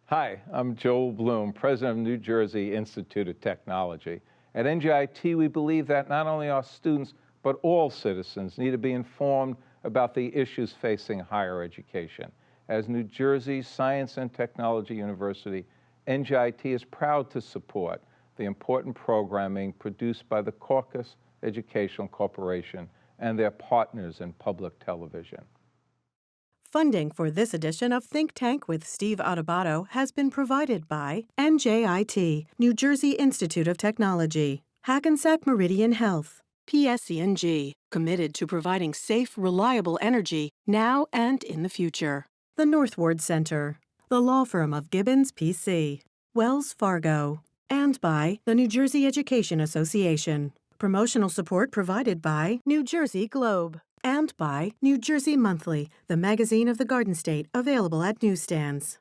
Hi, I'm Joel Bloom, president of New Jersey Institute of Technology. At NJIT, we believe that not only our students, but all citizens need to be informed about the issues facing higher education. As New Jersey's Science and Technology University, NJIT is proud to support the important programming produced by the Caucus Educational Corporation and their partners in public television. Funding for this edition of Think Tank with Steve Adubato has been provided by NJIT, New Jersey Institute of Technology, Hackensack Meridian Health, PSE&G, committed to providing safe, reliable energy now and in the future, the Northward Center, the law firm of Gibbons PC, Wells Fargo, and by the New Jersey Education Association. Promotional support provided by New Jersey Globe. And by New Jersey Monthly, the magazine of the Garden State, available at newsstands.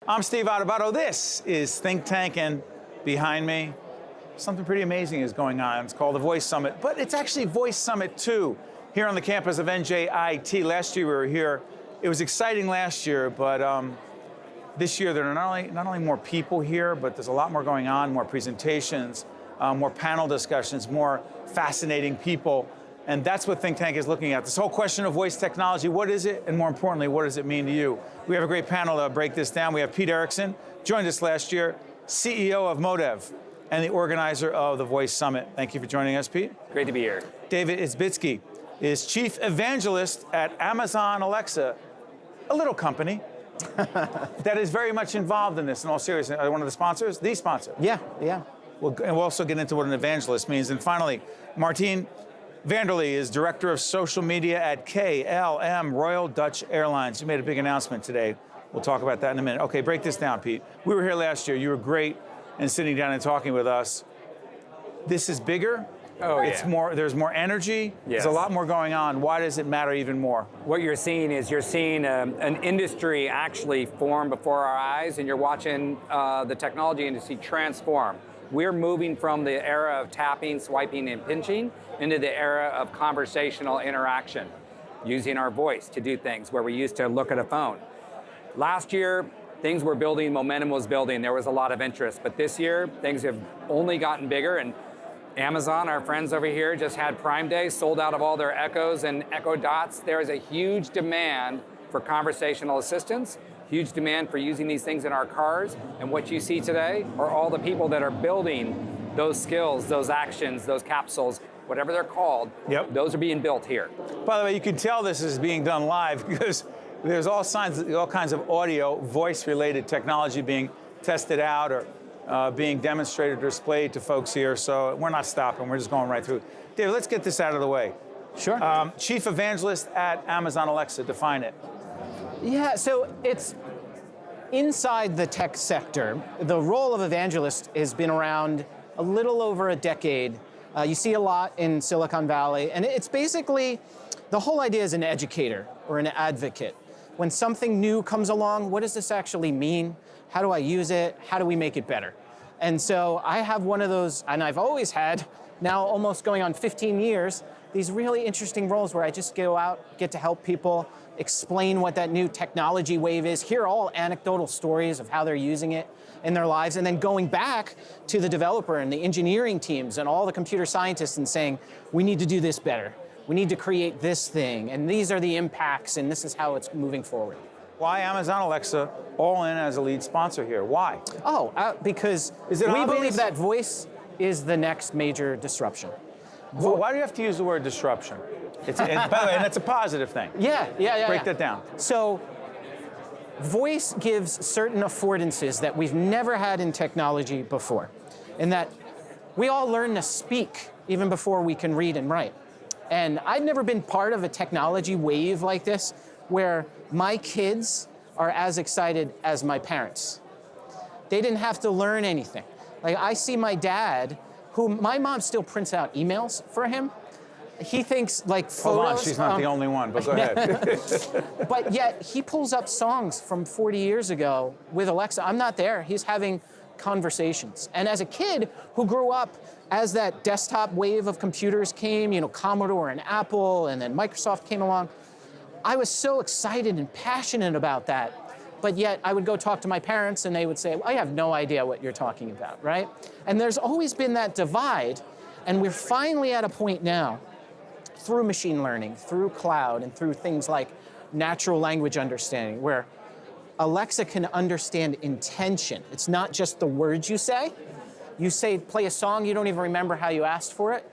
I'm Steve Adubato. This is Think Tank, and behind me, something pretty amazing is going on. It's called the Voice Summit, but it's actually Voice Summit 2 here on the campus of NJIT. Last year we were here. It was exciting last year, but this year there are not only more people here, but there's a lot more going on, more presentations, more panel discussions, more fascinating people. And that's what Think Tank is looking at. This whole question of voice technology, what is it? And more importantly, what does it mean to you? We have a great panel to break this down. We have Pete Erickson, joined us last year, CEO of Modev and the organizer of the Voice Summit. Thank you for joining us, Pete. Great to be here. David Isbitsky is Chief Evangelist at Amazon Alexa, a little company that is very much involved in this in all seriousness. Are they one of the sponsors? The sponsor. Yeah. And we'll also get into what an evangelist means. And finally, Martijn Vanderlee is Director of Social Media at KLM Royal Dutch Airlines. You made a big announcement today. We'll talk about that in a minute. Okay, break this down, Pete. We were here last year. You were great in sitting down and talking with us. This is bigger. Oh, yeah. It's more. There's more energy. Yes. There's a lot more going on. Why does it matter even more? What you're seeing is an industry actually form before our eyes, and you're watching the technology industry transform. We're moving from the era of tapping, swiping, and pinching into the era of conversational interaction, using our voice to do things where we used to look at a phone. Last year, things were building, momentum was building, there was a lot of interest. But this year, things have only gotten bigger, and Amazon, our friends over here, just had Prime Day, sold out of all their Echoes and Echo Dots. There is a huge demand for conversational assistance, huge demand for using these things in our cars, and what you see today are all the people that are building those skills, those actions, those capsules, whatever they're called. Yep. Those are being built here. By the way, you can tell this is being done live because there's all kinds of audio, voice-related technology being tested out or being demonstrated or displayed to folks here. So we're not stopping. We're just going right through. David, let's get this out of the way. Sure. Chief Evangelist at Amazon Alexa, define it. Yeah, so it's inside the tech sector. The role of evangelist has been around a little over a decade. You see a lot in Silicon Valley, and it's basically, the whole idea is an educator or an advocate. When something new comes along, what does this actually mean? How do I use it? How do we make it better? And so I have one of those, and I've always had, now almost going on 15 years, these really interesting roles where I just go out, get to help people, explain what that new technology wave is, hear all anecdotal stories of how they're using it in their lives, and then going back to the developer and the engineering teams and all the computer scientists and saying, we need to do this better. We need to create this thing, and these are the impacts, and this is how it's moving forward. Why Amazon Alexa all in as a lead sponsor here? Why? Because we believe that voice is the next major disruption. Why do you have to use the word disruption? By the way, and that's a positive thing. Yeah. Break that down. So, voice gives certain affordances that we've never had in technology before, in that we all learn to speak even before we can read and write. And I've never been part of a technology wave like this where my kids are as excited as my parents. They didn't have to learn anything. Like, I see my dad who my mom still prints out emails for him. He thinks like photos. Hold on, she's not the only one, but go ahead. But yet he pulls up songs from 40 years ago with Alexa. I'm not there. He's having conversations. And as a kid who grew up as that desktop wave of computers came, Commodore and Apple, and then Microsoft came along, I was so excited and passionate about that. But yet I would go talk to my parents and they would say, well, I have no idea what you're talking about, right? And there's always been that divide. And we're finally at a point now, through machine learning, through cloud, and through things like natural language understanding, where Alexa can understand intention. It's not just the words you say. You say, play a song, you don't even remember how you asked for it,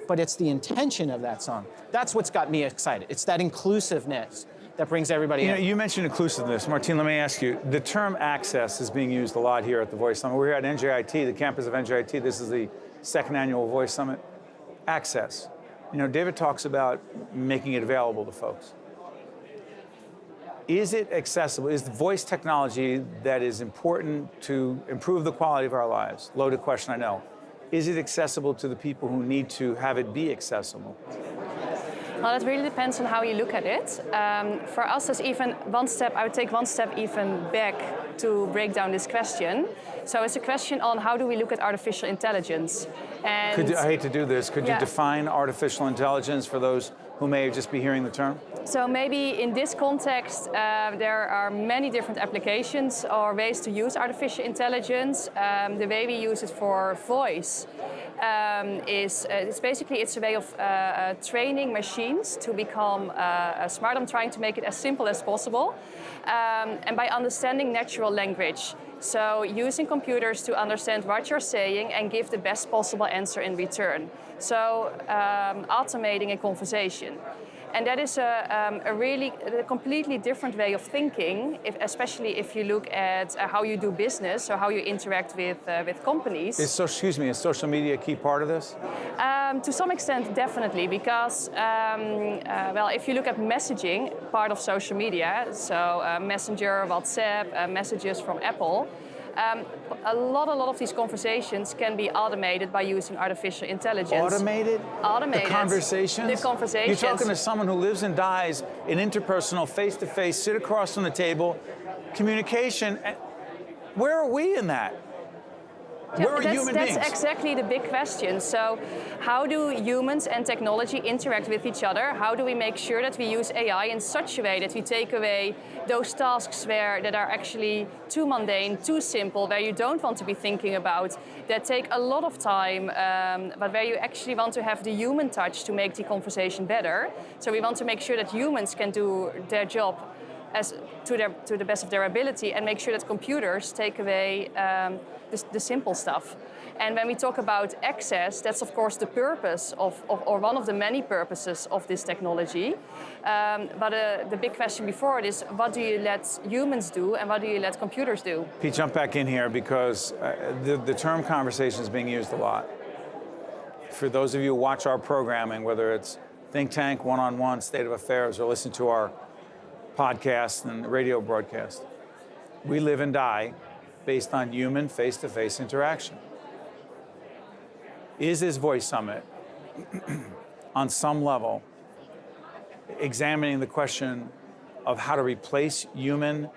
but it's the intention of that song. That's what's got me excited. It's that inclusiveness that brings everybody in. You mentioned inclusiveness. Martine, let me ask you, the term access is being used a lot here at the Voice Summit. We're here at NJIT, the campus of NJIT. This is the second annual Voice Summit. Access. David talks about making it available to folks. Is it accessible? Is the voice technology that is important to improve the quality of our lives? Loaded question, I know. Is it accessible to the people who need to have it be accessible? Well, it really depends on how you look at it. For us, there's even one step, I would take one step even back to break down this question. So it's a question on how do we look at artificial intelligence? And I hate to do this, could you Yeah. define artificial intelligence for those who may just be hearing the term? So maybe in this context, there are many different applications or ways to use artificial intelligence. The way we use it for voice is it's a way of training machines to become smart. I'm trying to make it as simple as possible, and by understanding natural language. So using computers to understand what you're saying and give the best possible answer in return. So automating a conversation. And that is a completely different way of thinking, especially if you look at how you do business or how you interact with companies. Is social media a key part of this? To some extent, definitely, because, if you look at messaging, part of social media, so Messenger, WhatsApp, messages from Apple, a lot of these conversations can be automated by using artificial intelligence. Automated? Automated. The conversations? The conversations. You're talking to someone who lives and dies in interpersonal, face-to-face, sit across from the table, communication. Where are we in that? Where are human beings? That's exactly the big question. So how do humans and technology interact with each other? How do we make sure that we use AI in such a way that we take away those tasks that are actually too mundane, too simple, where you don't want to be thinking about, that take a lot of time, but where you actually want to have the human touch to make the conversation better. So we want to make sure that humans can do their job to the best of their ability and make sure that computers take away the simple stuff. And when we talk about access, that's of course the purpose or one of the many purposes of this technology. But the big question before it is, what do you let humans do and what do you let computers do? Pete, jump back in here because the term conversation is being used a lot. For those of you who watch our programming, whether it's Think Tank, One-on-One, State of Affairs, or listen to our podcast and radio broadcast, we live and die based on human face-to-face interaction. Is this Voice Summit, on some level, examining the question of how to replace human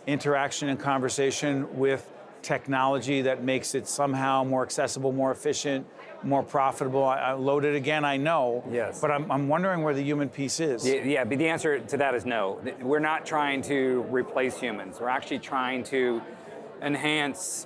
interaction and conversation with technology that makes it somehow more accessible, more efficient, more profitable? I loaded again, I know. Yes. But I'm wondering where the human piece is. Yeah, but the answer to that is no. We're not trying to replace humans. We're actually trying to enhance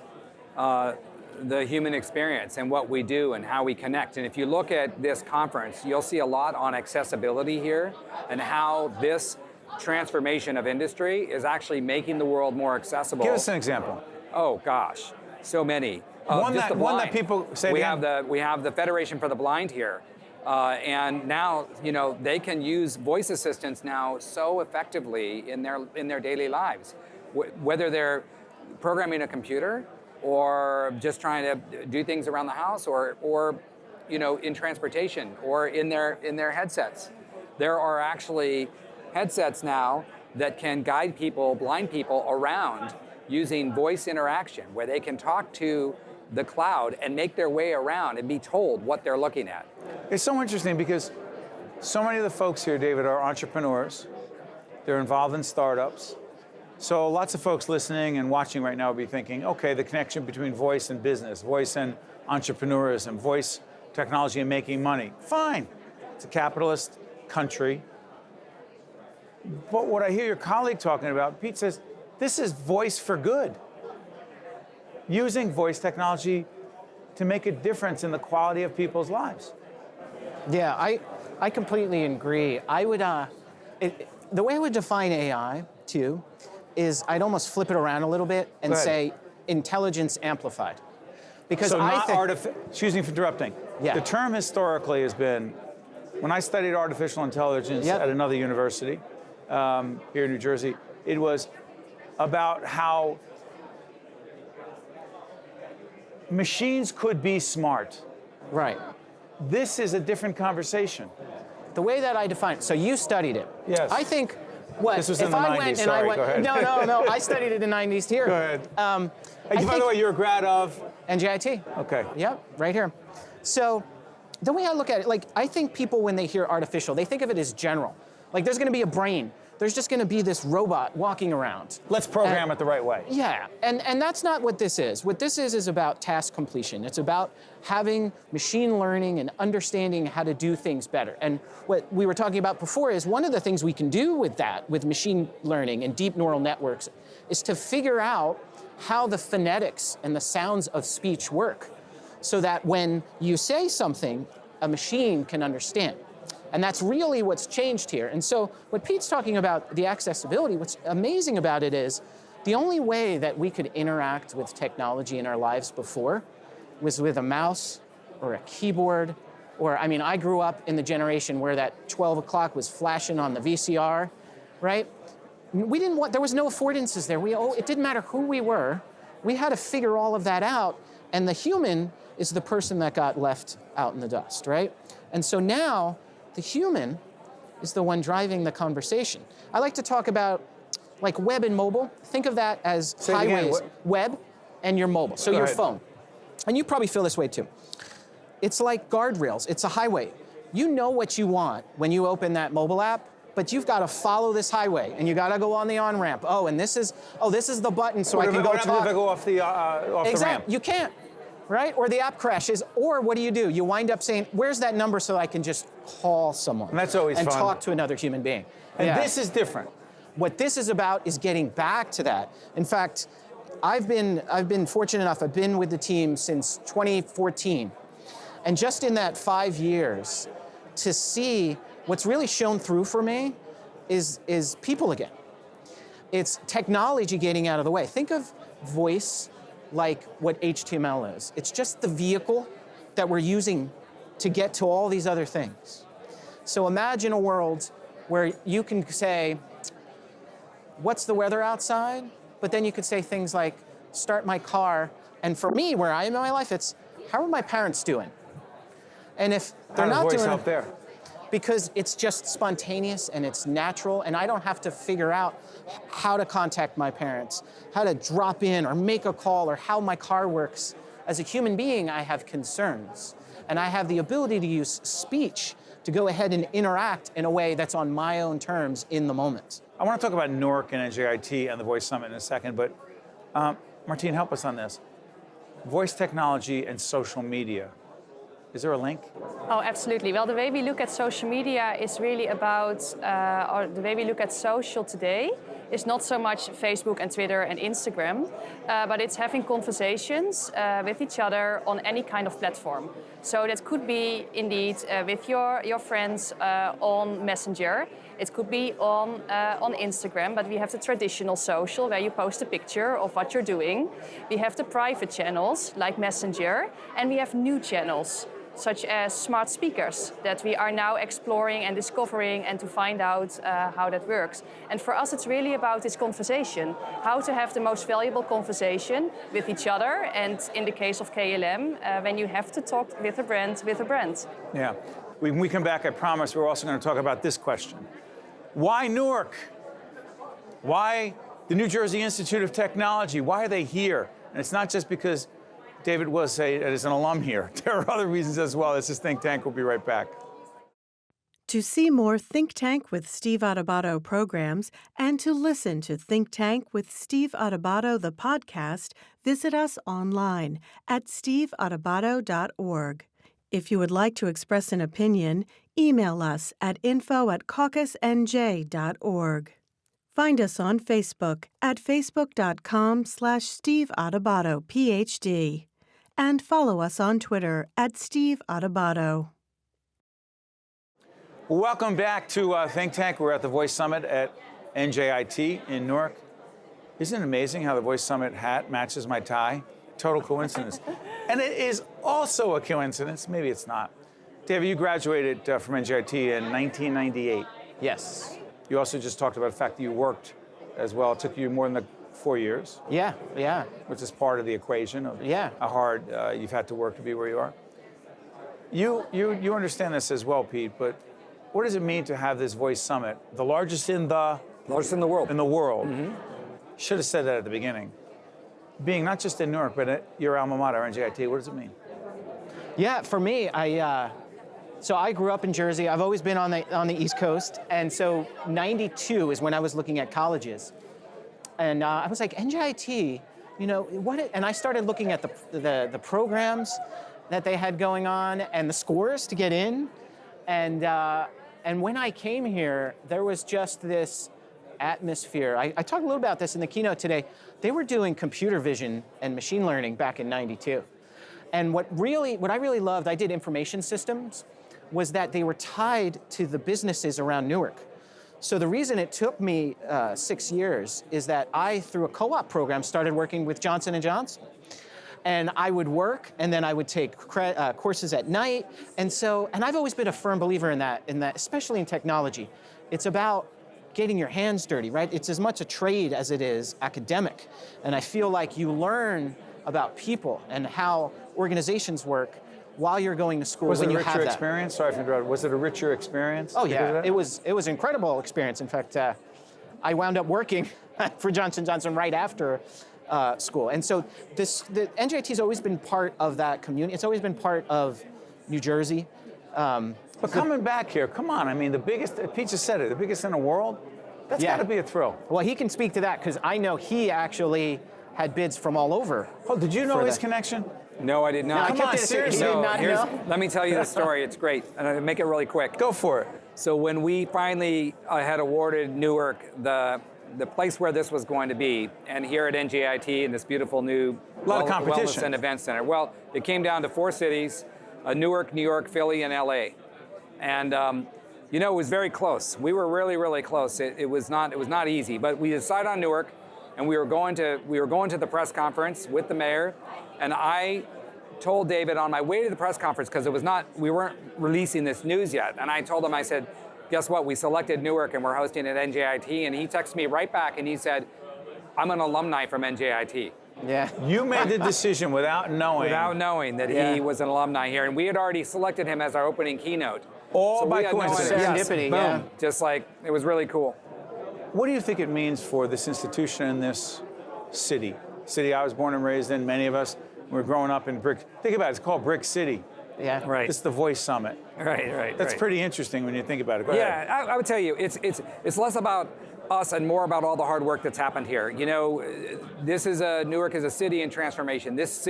the human experience and what we do and how we connect. And if you look at this conference, you'll see a lot on accessibility here and how this transformation of industry is actually making the world more accessible. Give us an example. Oh gosh, so many. One that people say. We have the Federation for the Blind here, and now they can use voice assistants now so effectively in their daily lives, whether they're programming a computer or just trying to do things around the house or in transportation or in their headsets. There are actually headsets now that can guide blind people around using voice interaction, where they can talk to the cloud and make their way around and be told what they're looking at. It's so interesting because so many of the folks here, David, are entrepreneurs. They're involved in startups. So lots of folks listening and watching right now will be thinking, okay, the connection between voice and business, voice and entrepreneurism, voice technology and making money. Fine. It's a capitalist country. But what I hear your colleague talking about, Pete says, this is voice for good. Using voice technology to make a difference in the quality of people's lives. Yeah, I completely agree. I would, the way I would define AI, too, is I'd almost flip it around a little bit and say intelligence amplified. Because so I think, excuse me for interrupting. Yeah. The term historically has been, when I studied artificial intelligence at another university here in New Jersey, it was about how machines could be smart. Right. This is a different conversation. The way that I define it, so you studied it. Yes. I think what This was if in the I 90s, went and sorry, I went, go ahead. No, I studied it in the 90s here. Go ahead. Hey, by I think the way, you're a grad of? NJIT. Okay. Yep, right here. So the way I look at it, like I think people when they hear artificial, they think of it as general. Like there's going to be a brain. There's just going to be this robot walking around. Let's program it the right way. Yeah, and that's not what this is. What this is about task completion. It's about having machine learning and understanding how to do things better. And what we were talking about before is one of the things we can do with that, with machine learning and deep neural networks, is to figure out how the phonetics and the sounds of speech work so that when you say something, a machine can understand. And that's really what's changed here. And so what Pete's talking about, the accessibility, what's amazing about it is the only way that we could interact with technology in our lives before was with a mouse or a keyboard, or, I mean, I grew up in the generation where that 12 o'clock was flashing on the VCR, right? We didn't want, there was no affordances there. It didn't matter who we were. We had to figure all of that out. And the human is the person that got left out in the dust, right? And so now, the human is the one driving the conversation. I like to talk about like web and mobile. Think of that as highways, web and your mobile, so your phone. And you probably feel this way too. It's like guardrails, it's a highway. You know what you want when you open that mobile app, but you've got to follow this highway and you got to go on the on-ramp. Oh, and this is the button so I can go talk. What if I go off the ramp? You can't. Right? Or the app crashes, or what do? You wind up saying, where's that number so I can just call someone. And that's always and fun. talk to another human being. And this is different. What this is about is getting back to that. In fact, I've been fortunate enough, I've been with the team since 2014. And just in that 5 years, to see what's really shown through for me is people again. It's technology getting out of the way. Think of voice like what HTML is. It's just the vehicle that we're using to get to all these other things. So imagine a world where you can say, what's the weather outside? But then you could say things like, start my car. And for me, where I am in my life, it's, how are my parents doing? And if they're not doing out there? Because it's just spontaneous and it's natural, and I don't have to figure out how to contact my parents, how to drop in or make a call, or how my car works. As a human being, I have concerns, and I have the ability to use speech to go ahead and interact in a way that's on my own terms in the moment. I want to talk about Newark and NJIT and the Voice Summit in a second, but Martine, help us on this. Voice technology and social media. Is there a link? Oh, absolutely. Well, the way we look at social media is really about, or the way we look at social today is not so much Facebook and Twitter and Instagram, but it's having conversations with each other on any kind of platform. So that could be indeed with your friends on Messenger. It could be on Instagram, but we have the traditional social where you post a picture of what you're doing. We have the private channels like Messenger, and we have new channels such as smart speakers that we are now exploring and discovering and to find out how that works. And for us, it's really about this conversation, how to have the most valuable conversation with each other, and in the case of KLM, when you have to talk with a brand. Yeah. When we come back, I promise we're also going to talk about this question. Why Newark? Why the New Jersey Institute of Technology? Why are they here? And it's not just because David was is an alum here. There are other reasons as well. This is Think Tank. We'll be right back. To see more Think Tank with Steve Adubato programs and to listen to Think Tank with Steve Adubato, the podcast, visit us online at steveadubato.org. If you would like to express an opinion, email us at info@caucusnj.org. Find us on Facebook at facebook.com/Steve Adubato, PhD, and follow us on Twitter at Steve Adubato. Welcome back to Think Tank. We're at the Voice Summit at NJIT in Newark. Isn't it amazing how the Voice Summit hat matches my tie? Total coincidence. And it is also a coincidence, maybe it's not. David, you graduated from NJIT in 1998. Yes. You also just talked about the fact that you worked as well. It took you more than 4 years. Yeah. Which is part of the equation of how hard you've had to work to be where you are. You understand this as well, Pete, but what does it mean to have this Voice Summit, the largest in the world? In the world. Mm-hmm. Should have said that at the beginning. Being not just in Newark, but at your alma mater, NJIT, what does it mean? Yeah, for me, so I grew up in Jersey. I've always been on the East Coast, and so '92 is when I was looking at colleges, and I was like, NJIT, what? And I started looking at the programs that they had going on and the scores to get in, and when I came here, there was just this atmosphere. I talked a little about this in the keynote today. They were doing computer vision and machine learning back in '92. And what I really loved, I did information systems, was that they were tied to the businesses around Newark. So the reason it took me 6 years is that I, through a co-op program, started working with Johnson & Johnson. And I would work, and then I would take courses at night. And I've always been a firm believer in that, especially in technology. It's about getting your hands dirty, right? It's as much a trade as it is academic. And I feel like you learn about people and how organizations work while you're going to school. Was it when a you have richer that. experience? Sorry for interrupting. Was it a richer experience? Oh yeah, it was an incredible experience. In fact, I wound up working for Johnson & Johnson right after school. And so the NJIT has always been part of that community. It's always been part of New Jersey. But coming back here, come on. I mean, the biggest, Pete just said it, the biggest in the world? That's got to be a thrill. Well, he can speak to that because I know he actually had bids from all over. Oh, did you know his connection? No, I did not. Come on, seriously. Let me tell you the story. It's great. And I'll make it really quick. Go for it. So when we finally had awarded Newark the place where this was going to be, and here at NJIT in this beautiful new Wellness and Event Center. Well, it came down to 4 cities, Newark, New York, Philly, and LA. And it was very close. We were really, really close. It was not easy, but we decided on Newark, and we were going to the press conference with the mayor, and I told David on my way to the press conference, because we weren't releasing this news yet, and I told him, I said, guess what, we selected Newark and we're hosting at NJIT, and he texted me right back and he said, I'm an alumni from NJIT. Yeah. You made the decision without knowing. Without knowing that he was an alumni here, and we had already selected him as our opening keynote. All by coincidence. Serendipity, Boom. Just like, it was really cool. What do you think it means for this institution and this city? City I was born and raised in, many of us were growing up in Brick. Think about it, it's called Brick City. Yeah. Right. It's the Voice Summit. Right. That's pretty interesting when you think about it. Go ahead. Yeah, I would tell you, it's less about us and more about all the hard work that's happened here. Newark is a city in transformation. This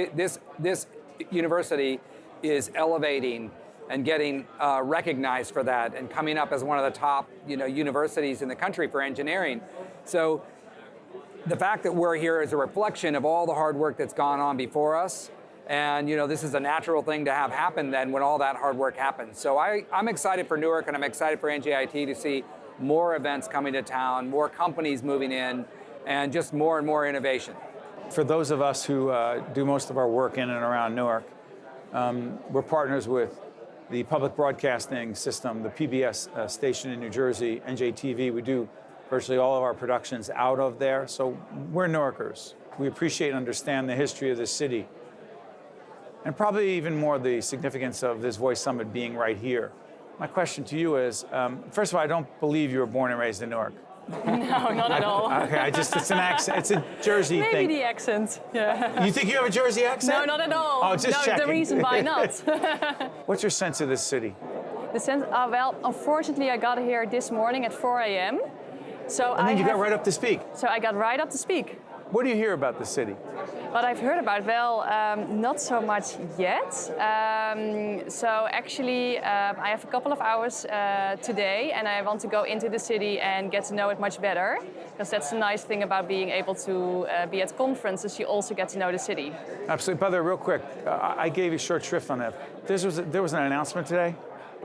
university is elevating and getting recognized for that, and coming up as one of the top, universities in the country for engineering. So the fact that we're here is a reflection of all the hard work that's gone on before us. And this is a natural thing to have happen then when all that hard work happens. So I'm excited for Newark, and I'm excited for NJIT to see more events coming to town, more companies moving in, and just more and more innovation. For those of us who do most of our work in and around Newark, we're partners with the public broadcasting system, the PBS station in New Jersey, NJTV. We do virtually all of our productions out of there. So we're Newarkers. We appreciate and understand the history of this city, and probably even more the significance of this Voice Summit being right here. My question to you is, first of all, I don't believe you were born and raised in Newark. No, not at all. Okay, it's an accent. It's a Jersey Maybe thing. the accent. Yeah. You think you have a Jersey accent? No, not at all. Oh, just no, checking. the reason why not. What's your sense of this city? The sense, well, unfortunately, I got here this morning at 4 a.m. So And then you got right up to speak. So I got right up to speak. What do you hear about the city? What I've heard about, well, not so much yet. So actually, I have a couple of hours today, and I want to go into the city and get to know it much better, because that's the nice thing about being able to be at conferences. You also get to know the city. Absolutely. By the way, real quick, I gave you short shrift on that. There was an announcement today.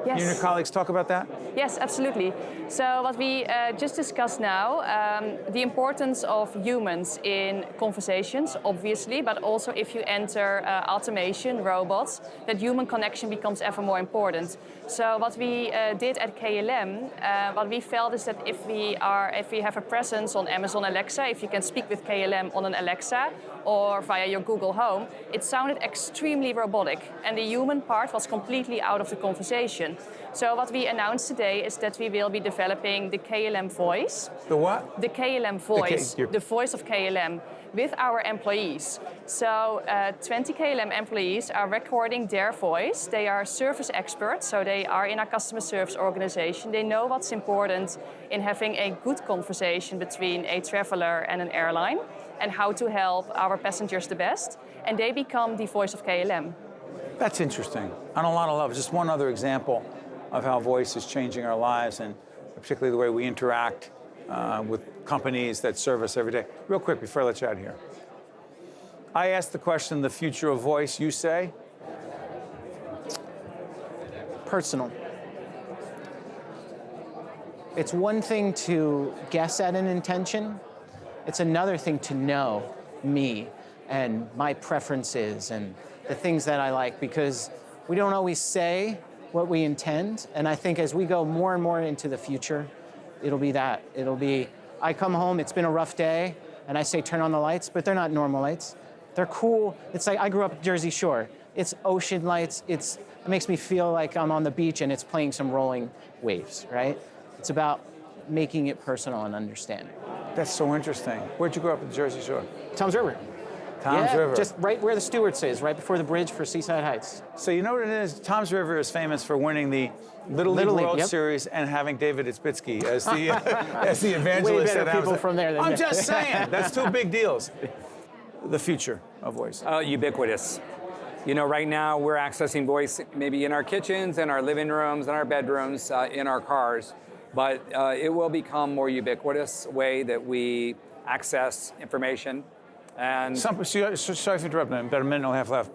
Yes. You and your colleagues talk about that? Yes, absolutely. So what we just discussed now, the importance of humans in conversations, obviously, but also if you enter automation, robots, that human connection becomes ever more important. So what we did at KLM, what we felt is that if we have a presence on Amazon Alexa, if you can speak with KLM on an Alexa or via your Google Home, it sounded extremely robotic, and the human part was completely out of the conversation. So what we announced today is that we will be developing the KLM Voice. The what? The KLM Voice, the voice of KLM, with our employees. So 20 KLM employees are recording their voice. They are service experts, so they are in our customer service organization. They know what's important in having a good conversation between a traveler and an airline, and how to help our passengers the best. And they become the voice of KLM. That's interesting. On a lot of levels. Just one other example of how voice is changing our lives, and particularly the way we interact with companies that serve us every day. Real quick, before I let you out of here. I asked the question, the future of voice, you say? Personal. It's one thing to guess at an intention. It's another thing to know me and my preferences and the things that I like, because we don't always say what we intend. And I think as we go more and more into the future, it'll be that. It'll be, I come home, it's been a rough day, and I say turn on the lights, but they're not normal lights. They're cool. It's like, I grew up at Jersey Shore. It's ocean lights. It makes me feel like I'm on the beach and it's playing some rolling waves, right? It's about making it personal and understanding. That's so interesting. Where'd you grow up at Jersey Shore? Tom's River. Tom's River. Just right where the Stewart's is, right before the bridge for Seaside Heights. So you know what it is? Tom's River is famous for winning the Little League World Series and having David Itzbitsky as the as the evangelist. Way better people from there than I'm me. just saying, that's two big deals. The future of voice. Ubiquitous. You know, right now we're accessing voice maybe in our kitchens, in our living rooms, in our bedrooms, in our cars, but it will become more ubiquitous way that we access information. And Sorry for interrupting, about a minute and a half left.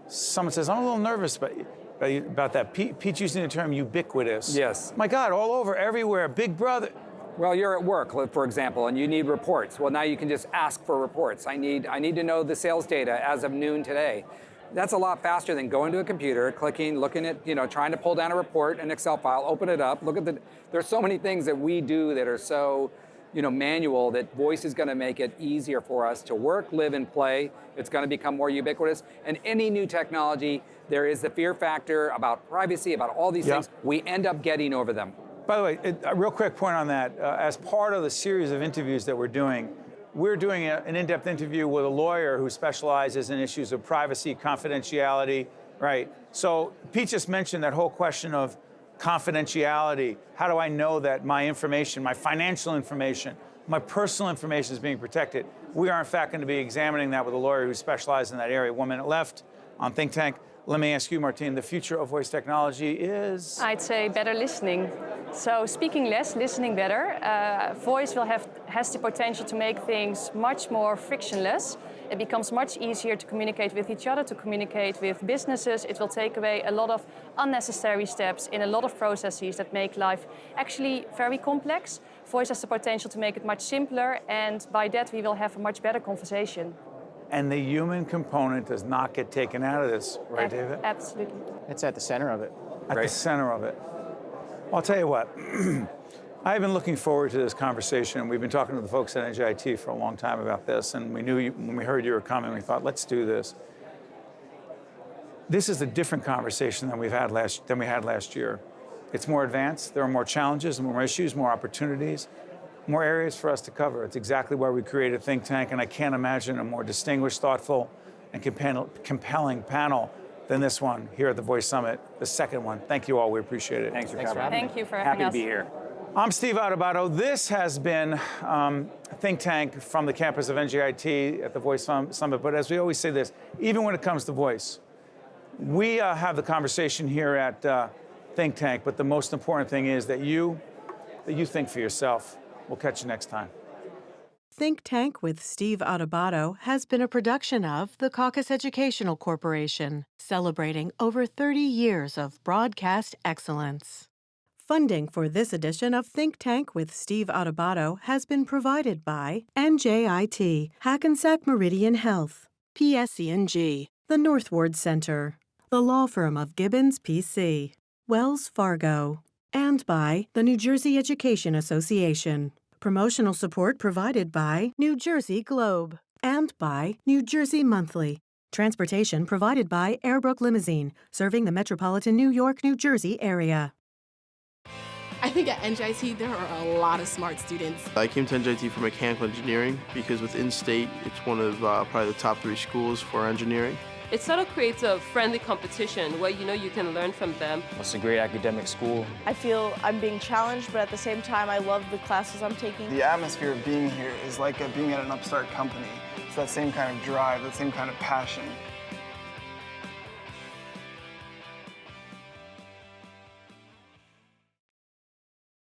Someone says, I'm a little nervous about that. Pete's using the term ubiquitous. Yes. My God, all over, everywhere, Big Brother. well, you're at work, for example, and you need reports. Well, now you can just ask for reports. I need to know the sales data as of noon today. That's a lot faster than going to a computer, clicking, looking at, trying to pull down a report, an Excel file, open it up, look at there's so many things that we do that are so, manual, that voice is going to make it easier for us to work, live, and play. It's going to become more ubiquitous. And any new technology, there is the fear factor about privacy, about all these things. We end up getting over them. By the way, a real quick point on that. As part of the series of interviews that we're doing an in-depth interview with a lawyer who specializes in issues of privacy, confidentiality, right? So Pete just mentioned that whole question of confidentiality. How do I know that my information, my financial information, my personal information is being protected? We are, in fact, going to be examining that with a lawyer who specializes in that area. 1 minute left on Think Tank. Let me ask you, Martine, the future of voice technology is? I'd say better listening. So speaking less, listening better. Voice has the potential to make things much more frictionless. It becomes much easier to communicate with each other, to communicate with businesses. It will take away a lot of unnecessary steps in a lot of processes that make life actually very complex. Voice has the potential to make it much simpler, and by that we will have a much better conversation. And the human component does not get taken out of this, right, David? Absolutely. It's at the center of it. At the center of it. Well, I'll tell you what. I've been looking forward to this conversation. We've been talking to the folks at NJIT for a long time about this, and we knew when we heard you were coming, we thought, let's do this. This is a different conversation than we had last year. It's more advanced. There are more challenges, more issues, more opportunities. more areas for us to cover. It's exactly why we created Think Tank, and I can't imagine a more distinguished, thoughtful, and compelling panel than this one here at the Voice Summit, the second one. Thank you all, we appreciate it. Thanks for having me. Thank you for having Happy us. to be here. I'm Steve Adubato. This has been Think Tank from the campus of NJIT at the Voice Summit. But as we always say this, even when it comes to voice, we have the conversation here at Think Tank, but the most important thing is that you think for yourself. We'll catch you next time. Think Tank with Steve Adubato has been a production of the Caucus Educational Corporation, celebrating over 30 years of broadcast excellence. Funding for this edition of Think Tank with Steve Adubato has been provided by NJIT, Hackensack Meridian Health, PSE&G, the Northward Center, the law firm of Gibbons PC, Wells Fargo, and by the New Jersey Education Association. Promotional support provided by New Jersey Globe and by New Jersey Monthly. Transportation provided by Airbrook Limousine, serving the metropolitan New York, New Jersey area. I think at NJIT there are a lot of smart students. I came to NJIT for mechanical engineering because with in-state, it's one of probably the top 3 schools for engineering. It sort of creates a friendly competition where you can learn from them. It's a great academic school. I feel I'm being challenged, but at the same time, I love the classes I'm taking. The atmosphere of being here is like being at an upstart company. It's that same kind of drive, that same kind of passion.